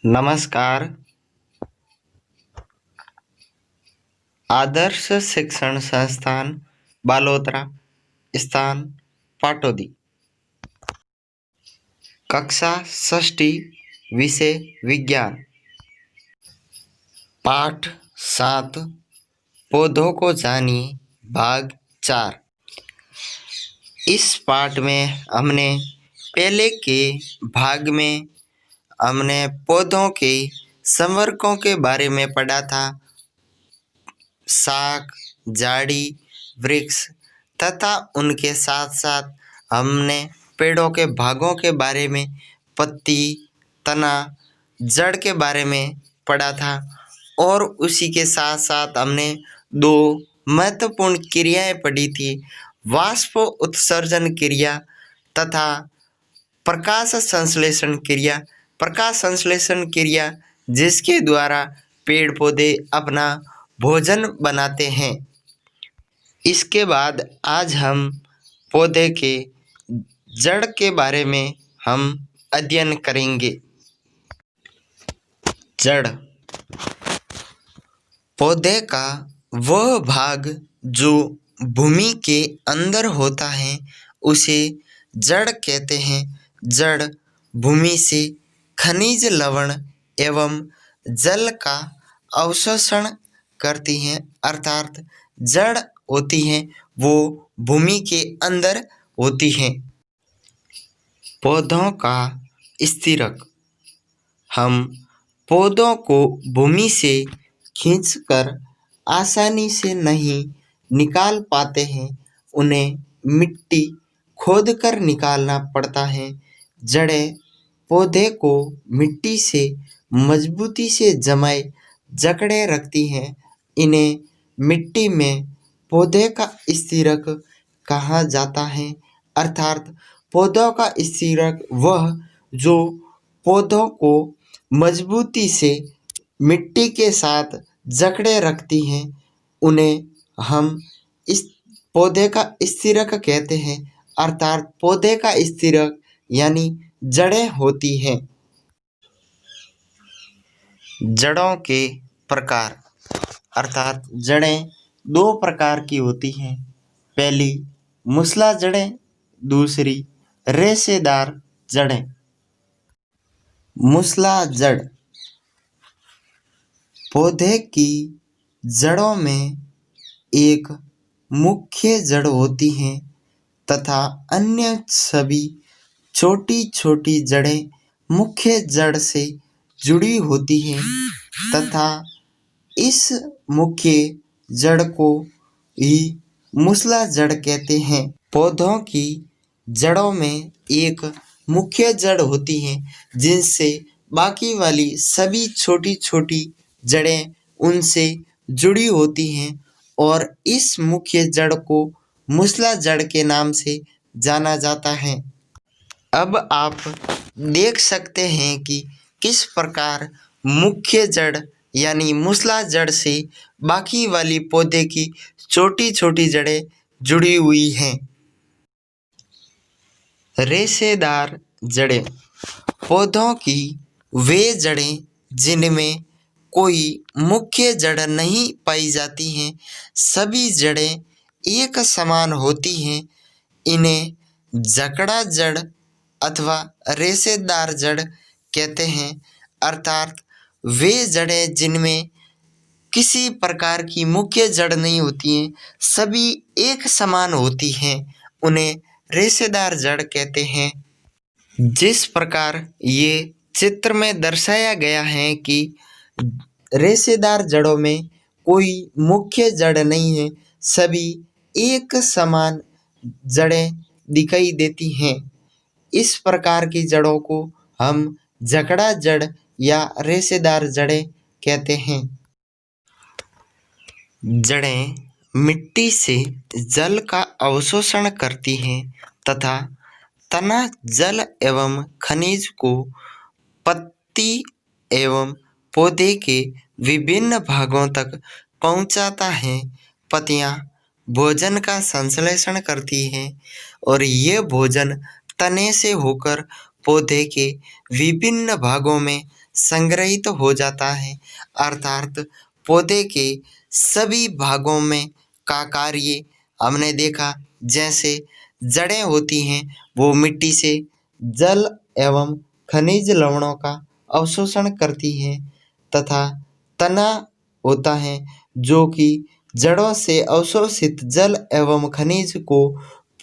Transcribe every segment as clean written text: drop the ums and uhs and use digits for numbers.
नमस्कार। आदर्श शिक्षण संस्थान बालोतरा, स्थान पाटोदी। कक्षा षष्ठी, विषय विज्ञान। पाठ 7, पौधों को जानिए, भाग 4। इस पाठ में हमने पहले के भाग में पौधों के संवर्गों के बारे में पढ़ा था। शाख, झाड़ी, वृक्ष तथा उनके साथ साथ हमने पेड़ों के भागों के बारे में, पत्ती, तना, जड़ के बारे में पढ़ा था। और उसी के साथ साथ हमने 2 महत्वपूर्ण क्रियाएं पढ़ी थी, वाष्प उत्सर्जन क्रिया तथा प्रकाश संश्लेषण क्रिया। प्रकाश संश्लेषण क्रिया जिसके द्वारा पेड़ पौधे अपना भोजन बनाते हैं। इसके बाद आज हम पौधे के जड़ के बारे में हम अध्ययन करेंगे। जड़ पौधे का वह भाग जो भूमि के अंदर होता है उसे जड़ कहते हैं। जड़ भूमि से खनिज लवण एवं जल का अवशोषण करती हैं, अर्थात जड़ होती हैं वो भूमि के अंदर होती हैं। पौधों का स्थिरक। हम पौधों को भूमि से खींचकर आसानी से नहीं निकाल पाते हैं, उन्हें मिट्टी खोदकर निकालना पड़ता है। जड़ें पौधे को मिट्टी से मजबूती से जमाए जकड़े रखती हैं। इन्हें मिट्टी में पौधे का स्थिरक कहा जाता है, अर्थात पौधों का स्थिरक वह जो पौधों को मजबूती से मिट्टी के साथ जकड़े रखती हैं, उन्हें हम इस पौधे का स्थिरक कहते हैं, अर्थात पौधे का स्थिरक यानी जड़ें होती हैं। जड़ों के प्रकार, अर्थात जड़ें 2 प्रकार की होती हैं। पहली मूसला जड़ें, दूसरी रेशेदार जड़ें। मूसला जड़ पौधे की जड़ों में एक मुख्य जड़ होती है तथा अन्य सभी छोटी छोटी जड़ें मुख्य जड़ से जुड़ी होती हैं तथा इस मुख्य जड़ को ही मूसला जड़ कहते हैं। पौधों की जड़ों में एक मुख्य जड़ होती है जिनसे बाकी वाली सभी छोटी छोटी जड़ें उनसे जुड़ी होती हैं और इस मुख्य जड़ को मूसला जड़ के नाम से जाना जाता है। अब आप देख सकते हैं कि किस प्रकार मुख्य जड़ यानी मूसला जड़ से बाकी वाली पौधे की छोटी छोटी जड़ें जुड़ी हुई हैं। रेशेदार जड़ें पौधों की वे जड़ें जिनमें कोई मुख्य जड़ नहीं पाई जाती हैं, सभी जड़ें एक समान होती हैं। इन्हें जकड़ा जड़ अथवा रेशेदार जड़ कहते हैं, अर्थात वे जड़ें जिनमें किसी प्रकार की मुख्य जड़ नहीं होती हैं, सभी एक समान होती हैं, उन्हें रेशेदार जड़ कहते हैं। जिस प्रकार ये चित्र में दर्शाया गया है कि रेशेदार जड़ों में कोई मुख्य जड़ नहीं है, सभी एक समान जड़ें दिखाई देती हैं। इस प्रकार की जड़ों को हम जकड़ा जड़ या रेशेदार जड़ें कहते हैं। जड़ें मिट्टी से जल का अवशोषण करती हैं तथा तना जल एवं खनिज को पत्ती एवं पौधे के विभिन्न भागों तक पहुंचाता है। पत्तियां भोजन का संश्लेषण करती हैं और ये भोजन तने से होकर पौधे के विभिन्न भागों में संग्रहित हो जाता है, अर्थात पौधे के सभी भागों में का कार्य हमने देखा। जैसे जड़ें होती हैं वो मिट्टी से जल एवं खनिज लवणों का अवशोषण करती हैं, तथा तना होता है जो कि जड़ों से अवशोषित जल एवं खनिज को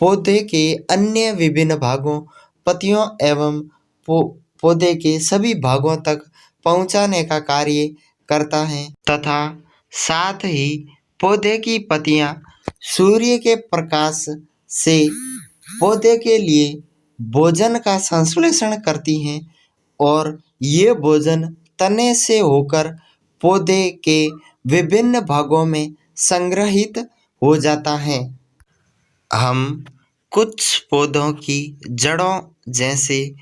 पौधे के अन्य विभिन्न भागों, पत्तियों एवं पौधे के सभी भागों तक पहुंचाने का कार्य करता है, तथा साथ ही पौधे की पत्तियां सूर्य के प्रकाश से पौधे के लिए भोजन का संश्लेषण करती हैं और ये भोजन तने से होकर पौधे के विभिन्न भागों में संग्रहित हो जाता है। हम कुछ पौधों की जड़ों जैसे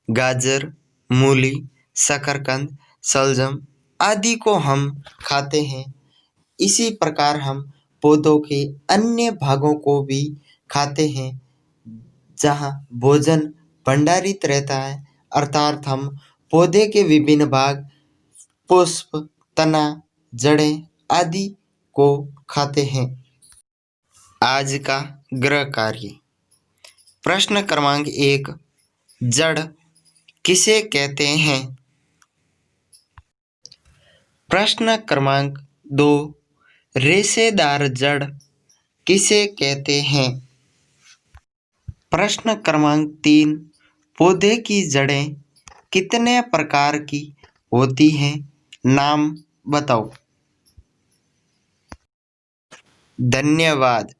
गाजर, मूली, शकरकंद, शलजम आदि को हम खाते हैं। इसी प्रकार हम पौधों के अन्य भागों को भी खाते हैं जहाँ भोजन भंडारित रहता है, अर्थात हम पौधे के विभिन्न भाग, पुष्प, तना, जड़ें आदि को खाते हैं। आज का गृह कार्य। प्रश्न क्रमांक 1, जड़ किसे कहते हैं? प्रश्न क्रमांक 2, रेशेदार जड़ किसे कहते हैं? प्रश्न क्रमांक 3, पौधे की जड़ें कितने प्रकार की होती हैं? नाम बताओ। धन्यवाद।